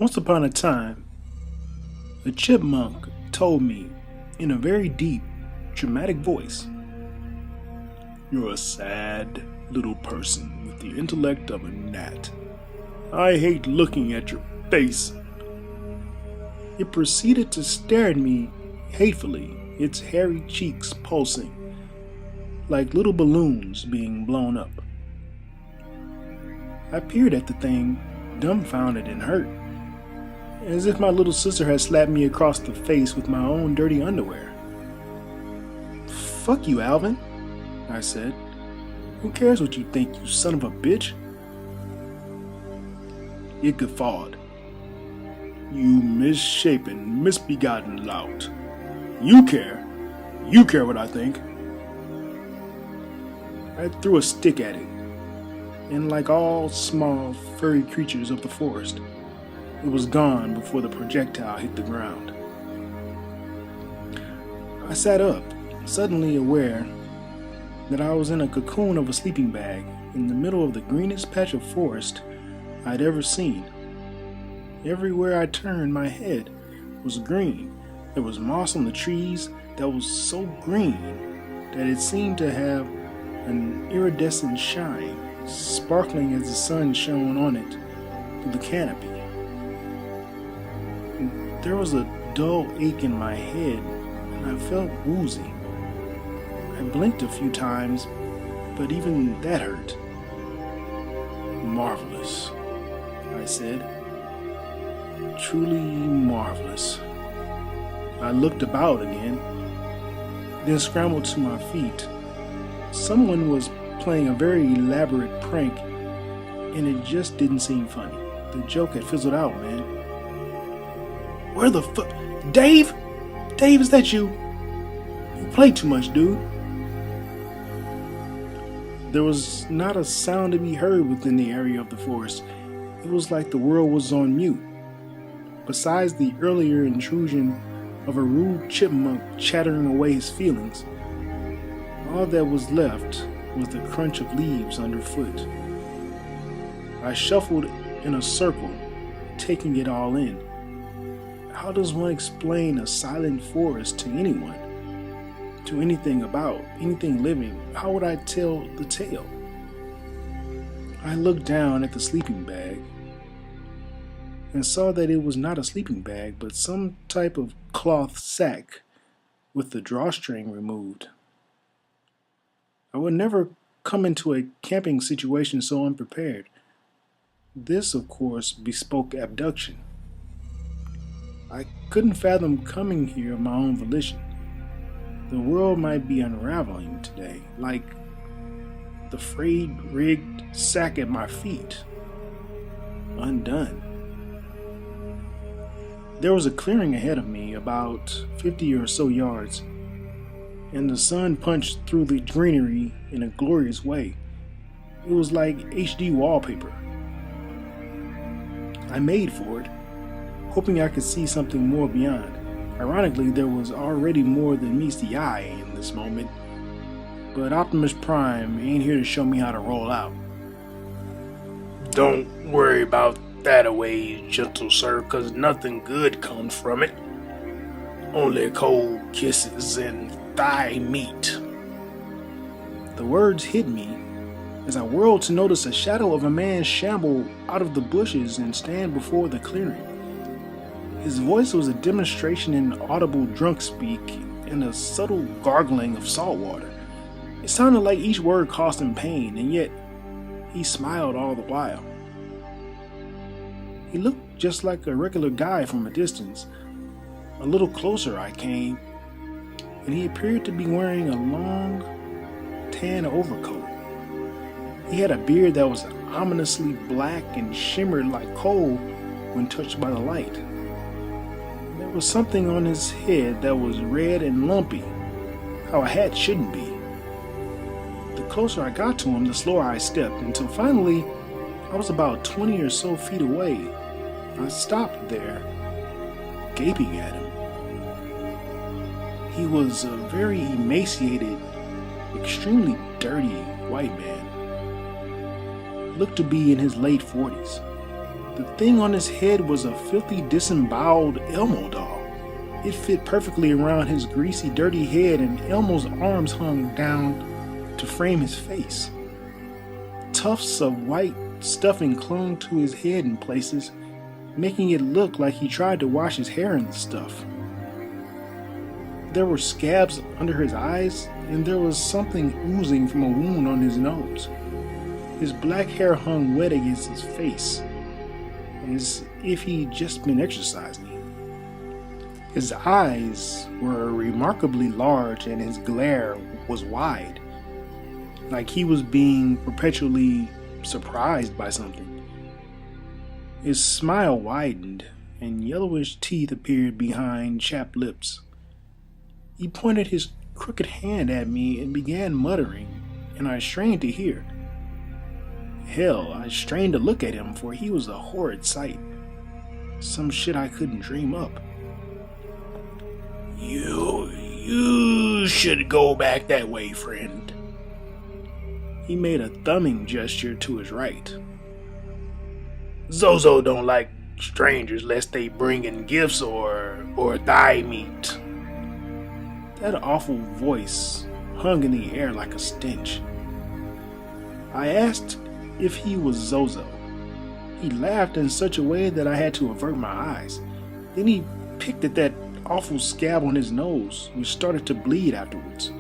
Once upon a time, a chipmunk told me in a very deep, dramatic voice, "You're a sad little person with the intellect of a gnat. I hate looking at your face." It proceeded to stare at me hatefully, its hairy cheeks pulsing, like little balloons being blown up. I peered at the thing, dumbfounded and hurt, as if my little sister had slapped me across the face with my own dirty underwear. "Fuck you, Alvin," I said. "Who cares what you think, you son of a bitch?" It guffawed. "You misshapen, misbegotten lout. You care. You care what I think." I threw a stick at it, and like all small, furry creatures of the forest, it was gone before the projectile hit the ground. I sat up, suddenly aware that I was in a cocoon of a sleeping bag in the middle of the greenest patch of forest I'd ever seen. Everywhere I turned my head was green. There was moss on the trees that was so green that it seemed to have an iridescent shine, sparkling as the sun shone on it through the canopy. There was a dull ache in my head, and I felt woozy. I blinked a few times, but even that hurt. "Marvelous," I said. "Truly marvelous." I looked about again, then scrambled to my feet. Someone was playing a very elaborate prank, and it just didn't seem funny. The joke had fizzled out, man. "Where the fuck? Dave? Dave, is that you? You play too much, dude." There was not a sound to be heard within the area of the forest. It was like the world was on mute. Besides the earlier intrusion of a rude chipmunk chattering away his feelings, all that was left was the crunch of leaves underfoot. I shuffled in a circle, taking it all in. How does one explain a silent forest to anyone? To anything about, anything living? How would I tell the tale? I looked down at the sleeping bag and saw that it was not a sleeping bag, but some type of cloth sack with the drawstring removed. I would never come into a camping situation so unprepared. This, of course, bespoke abduction. I couldn't fathom coming here of my own volition. The world might be unraveling today, like the frayed, rigged sack at my feet. Undone. There was a clearing ahead of me, about 50 or so yards, and the sun punched through the greenery in a glorious way. It was like HD wallpaper. I made for it, hoping I could see something more beyond. Ironically, there was already more than meets the eye in this moment, but Optimus Prime ain't here to show me how to roll out. "Don't worry about that away, gentle sir, 'cause nothing good comes from it. Only cold kisses and thigh meat." The words hit me as I whirled to notice a shadow of a man shamble out of the bushes and stand before the clearing. His voice was a demonstration in audible drunk speak and a subtle gargling of salt water. It sounded like each word caused him pain, and yet he smiled all the while. He looked just like a regular guy from a distance. A little closer I came, and he appeared to be wearing a long, tan overcoat. He had a beard that was ominously black and shimmered like coal when touched by the light. There was something on his head that was red and lumpy, how a hat shouldn't be. The closer I got to him, the slower I stepped, until finally I was about 20 or so feet away. I stopped there, gaping at him. He was a very emaciated, extremely dirty white man. Looked to be in his late 40s. The The thing on his head was a filthy, disemboweled Elmo doll. It fit perfectly around his greasy, dirty head, and Elmo's arms hung down to frame his face. Tufts of white stuffing clung to his head in places, making it look like he tried to wash his hair in the stuff. There were scabs under his eyes, and there was something oozing from a wound on his nose. His black hair hung wet against his face, as if he'd just been exercising. His eyes were remarkably large, and his glare was wide, like he was being perpetually surprised by something. His smile widened, and yellowish teeth appeared behind chapped lips. He pointed his crooked hand at me and began muttering, and I strained to hear. Hell, I strained to look at him, for he was a horrid sight. Some shit I couldn't dream up. You should go back that way, friend. He made a thumbing gesture to his right. Zozo don't like strangers lest they bring in gifts or thigh meat. That awful voice hung in the air like a stench. I asked if he was Zozo. He laughed in such a way that I had to avert my eyes. Then he picked at that awful scab on his nose, which started to bleed afterwards.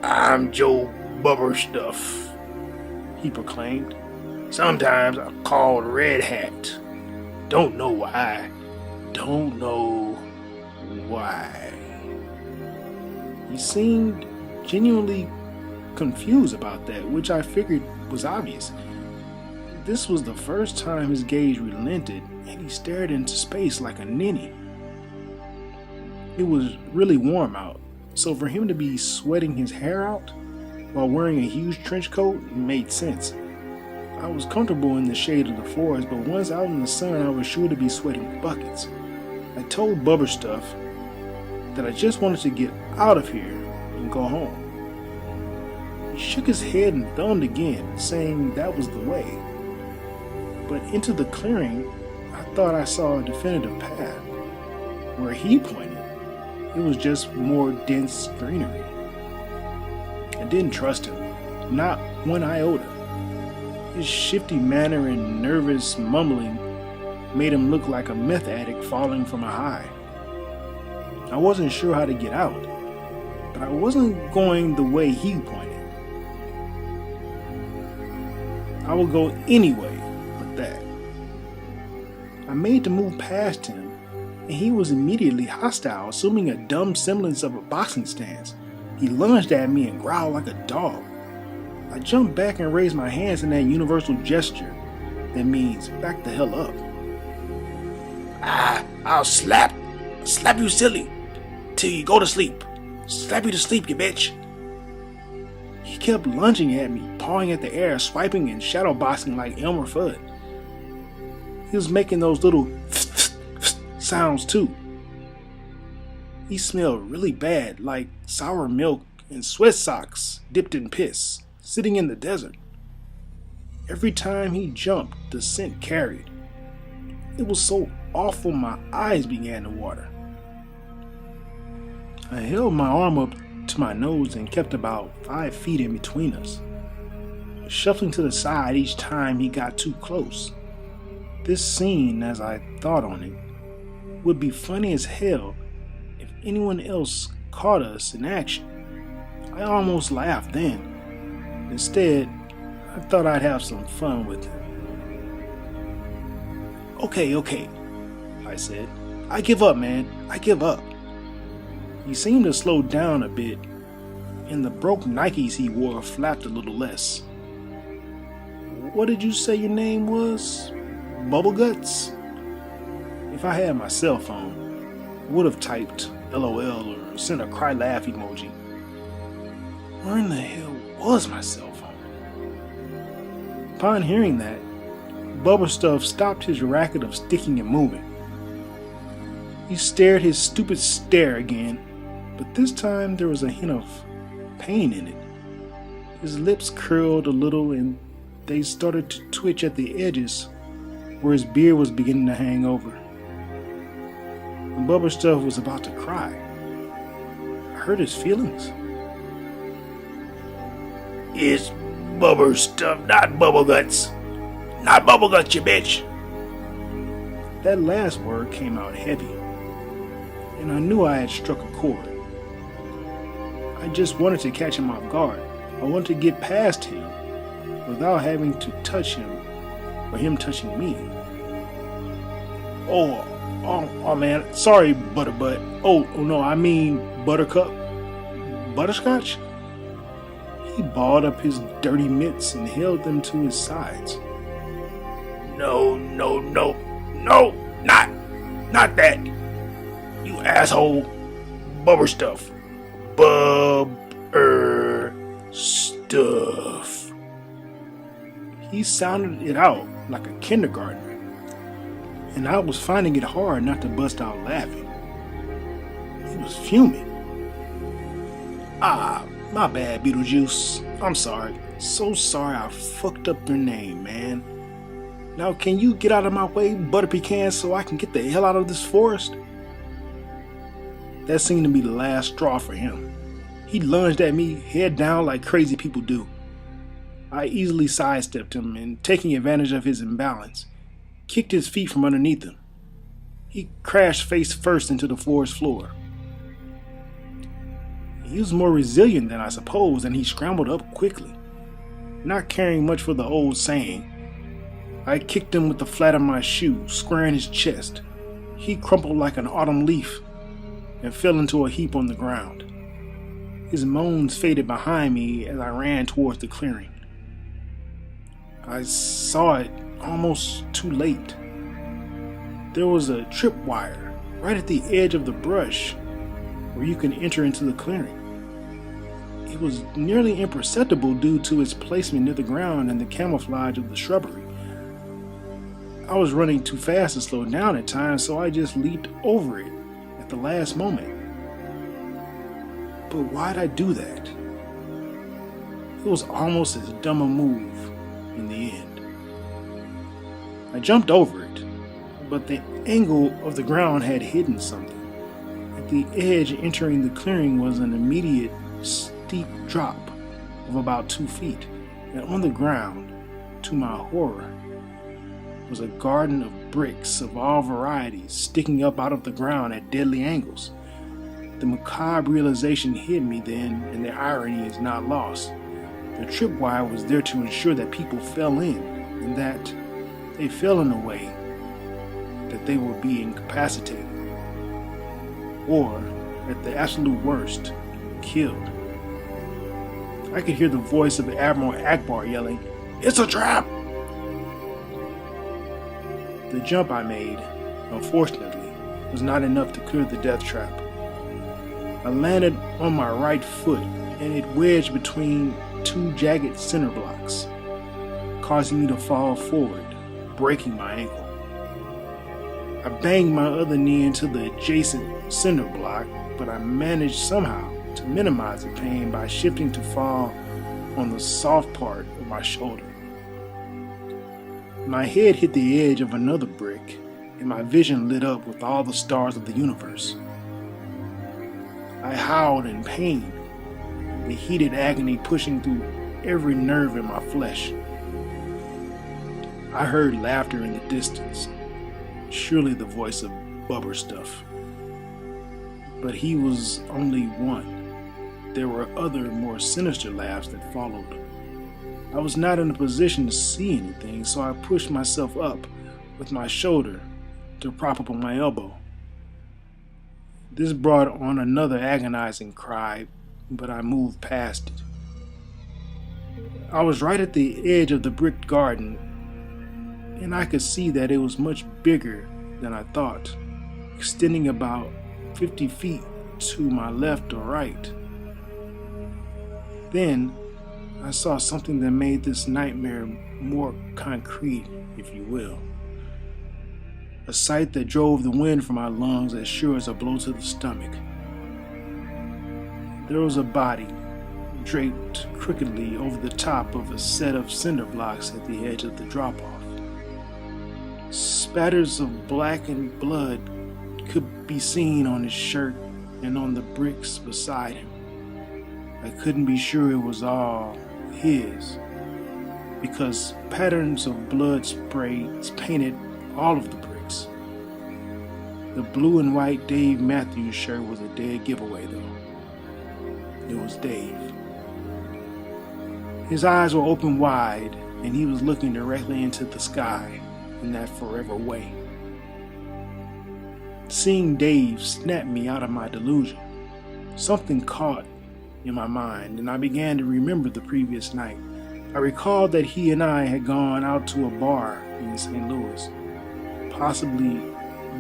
I'm Joe Bubberstuff, he proclaimed. Sometimes I'm called Red Hat. Don't know why. Don't know why. He seemed genuinely confused about that, which I figured was obvious. This was the first time his gaze relented, and he stared into space like a ninny. It was really warm out, so for him to be sweating his hair out while wearing a huge trench coat made sense. I was comfortable in the shade of the forest, but once out in the sun I was sure to be sweating buckets. I told Bubberstuff that I just wanted to get out of here and go home. He shook his head and thumbed again, saying that was the way. But into the clearing, I thought I saw a definitive path. Where he pointed, it was just more dense greenery. I didn't trust him, not one iota. His shifty manner and nervous mumbling made him look like a meth addict falling from a high. I wasn't sure how to get out, but I wasn't going the way he pointed. I would go anyway but that. I made to move past him, and he was immediately hostile, assuming a dumb semblance of a boxing stance. He lunged at me and growled like a dog. I jumped back and raised my hands in that universal gesture that means back the hell up. I'll slap you silly till you go to sleep. Slap you to sleep, you bitch. He kept lunging at me, pawing at the air, swiping and shadowboxing like Elmer Fudd. He was making those little sounds too. He smelled really bad, like sour milk and sweat socks dipped in piss, sitting in the desert. Every time he jumped, the scent carried. It was so awful my eyes began to water. I held my arm up to my nose and kept about 5 feet in between us, shuffling to the side each time he got too close. This scene, as I thought on it, would be funny as hell if anyone else caught us in action. I almost laughed then. Instead, I thought I'd have some fun with him. Okay, I said. I give up, man. I give up. He seemed to slow down a bit, and the broke Nikes he wore flapped a little less. What did you say your name was? Bubbleguts? If I had my cell phone, I would have typed LOL or sent a cry laugh emoji. Where in the hell was my cell phone? Upon hearing that, Bubberstuff stopped his racket of sticking and moving. He stared his stupid stare again, but this time there was a hint of pain in it. His lips curled a little and they started to twitch at the edges where his beard was beginning to hang over. When Bubberstuff was about to cry, I hurt his feelings. It's Bubberstuff, not Bubbleguts. Not Bubbleguts, you bitch. That last word came out heavy, and I knew I had struck a chord. I just wanted to catch him off guard. I wanted to get past him without having to touch him or him touching me. Oh man, sorry, Butterbutt. Oh no, I mean Buttercup. Butterscotch? He balled up his dirty mitts and held them to his sides. No, not that. You asshole. Bubberstuff. Bubberstuff. He sounded it out like a kindergartner, and I was finding it hard not to bust out laughing. He was fuming. My bad, Beetlejuice. I'm sorry. So sorry I fucked up your name, man. Now can you get out of my way, Butter Pecan, so I can get the hell out of this forest? That seemed to be the last straw for him. He lunged at me, head down like crazy people do. I easily sidestepped him and, taking advantage of his imbalance, kicked his feet from underneath him. He crashed face first into the forest floor. He was more resilient than I supposed, and he scrambled up quickly. Not caring much for the old saying, I kicked him with the flat of my shoe, square in his chest. He crumpled like an autumn leaf and fell into a heap on the ground. His moans faded behind me as I ran towards the clearing. I saw it almost too late. There was a tripwire right at the edge of the brush where you can enter into the clearing. It was nearly imperceptible due to its placement near the ground and the camouflage of the shrubbery. I was running too fast to slow down at times, so I just leaped over it at the last moment. But why'd I do that? It was almost as dumb a move in the end. I jumped over it, but the angle of the ground had hidden something. At the edge entering the clearing was an immediate steep drop of about 2 feet, and on the ground, to my horror, was a garden of bricks of all varieties sticking up out of the ground at deadly angles. The macabre realization hit me then, and the irony is not lost. The tripwire was there to ensure that people fell in, and that they fell in a way that they would be incapacitated, or, at the absolute worst, killed. I could hear the voice of Admiral Akbar yelling, "It's a trap!" The jump I made, unfortunately, was not enough to clear the death trap. I landed on my right foot, and it wedged between 2 jagged cinder blocks, causing me to fall forward, breaking my ankle. I banged my other knee into the adjacent cinder block, but I managed somehow to minimize the pain by shifting to fall on the soft part of my shoulder. My head hit the edge of another brick, and my vision lit up with all the stars of the universe. I howled in pain, the heated agony pushing through every nerve in my flesh. I heard laughter in the distance, surely the voice of Bubberstuff. But he was only one. There were other, more sinister laughs that followed. I was not in a position to see anything, so I pushed myself up with my shoulder to prop up on my elbow. This brought on another agonizing cry, but I moved past it. I was right at the edge of the brick garden, and I could see that it was much bigger than I thought, extending about 50 feet to my left or right. Then I saw something that made this nightmare more concrete, if you will. A sight that drove the wind from my lungs as sure as a blow to the stomach. There was a body draped crookedly over the top of a set of cinder blocks at the edge of the drop-off. Spatters of blackened blood could be seen on his shirt and on the bricks beside him. I couldn't be sure it was all his, because patterns of blood sprays painted all of the bricks. The blue and white Dave Matthews shirt was a dead giveaway, though. It was Dave. His eyes were open wide, and he was looking directly into the sky in that forever way. Seeing Dave snapped me out of my delusion. Something caught in my mind, and I began to remember the previous night. I recalled that he and I had gone out to a bar in St. Louis, possibly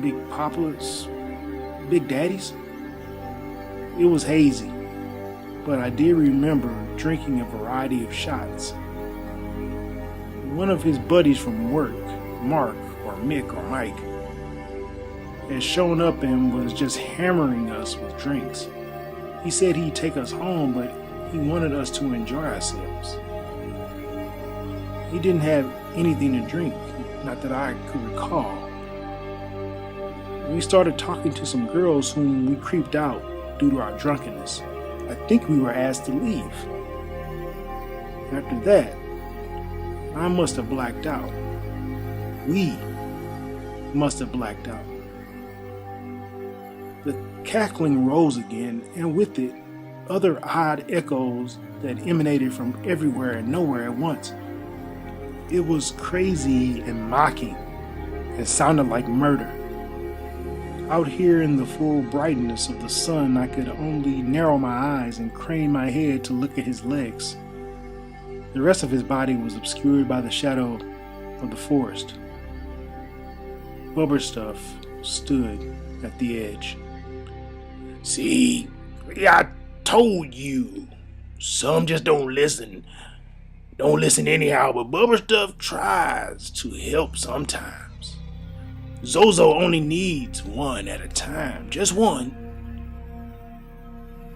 Big Papa's, Big Daddy's. It was hazy, but I did remember drinking a variety of shots. One of his buddies from work, Mark or Mick or Mike, had shown up and was just hammering us with drinks. He said he'd take us home, but he wanted us to enjoy ourselves. He didn't have anything to drink, not that I could recall. We started talking to some girls whom we creeped out due to our drunkenness. I think we were asked to leave. After that, I must have blacked out. We must have blacked out. The cackling rose again, and with it, other odd echoes that emanated from everywhere and nowhere at once. It was crazy and mocking. It sounded like murder. Out here in the full brightness of the sun, I could only narrow my eyes and crane my head to look at his legs. The rest of his body was obscured by the shadow of the forest. Bubberstuff stood at the edge. See, I told you. Some just don't listen. Don't listen anyhow, but Bubberstuff tries to help sometimes. Zozo only needs one at a time, just one.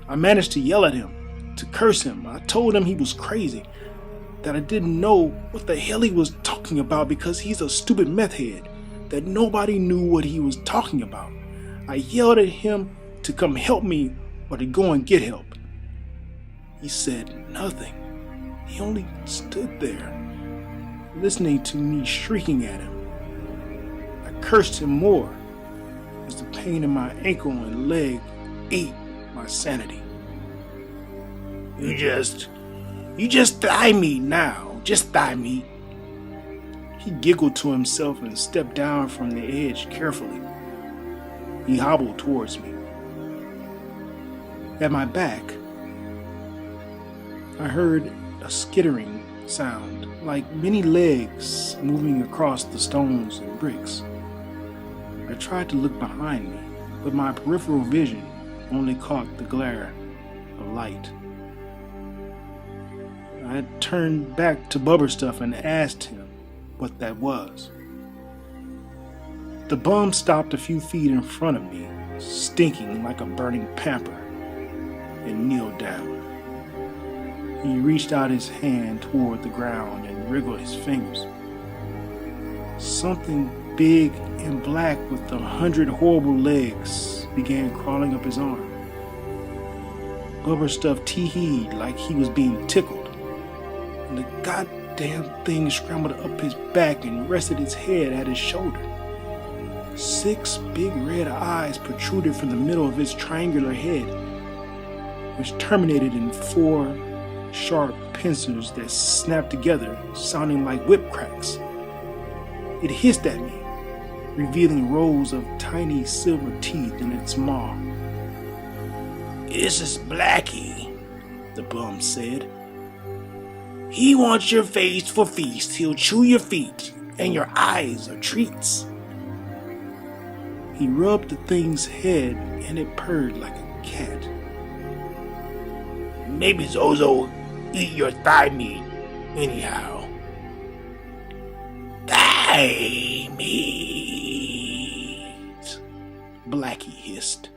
I managed to yell at him, to curse him. I told him he was crazy, that I didn't know what the hell he was talking about because he's a stupid meth head, that nobody knew what he was talking about. I yelled at him to come help me or to go and get help. He said nothing. He only stood there, listening to me shrieking at him. I cursed him more as the pain in my ankle and leg ate my sanity. You just thigh meat now, just thigh meat. He giggled to himself and stepped down from the edge carefully. He hobbled towards me. At my back, I heard a skittering sound, like many legs moving across the stones and bricks. I tried to look behind me, but my peripheral vision only caught the glare of light. I turned back to Bubberstuff and asked him what that was. The bum stopped a few feet in front of me, stinking like a burning pamper, and kneeled down. He reached out his hand toward the ground and wriggled his fingers. Something big and black with 100 horrible legs began crawling up his arm. Bubberstuff tee-heed like he was being tickled, and the goddamn thing scrambled up his back and rested its head at his shoulder. 6 big red eyes protruded from the middle of its triangular head, which terminated in 4 sharp pincers that snapped together, sounding like whip cracks. It hissed at me, revealing rows of tiny silver teeth in its maw. This is Blackie, the bum said. He wants your face for feast. He'll chew your feet, and your eyes are treats. He rubbed the thing's head, and it purred like a cat. Maybe Zozo eat your thigh meat anyhow. Thigh meat, Blackie hissed.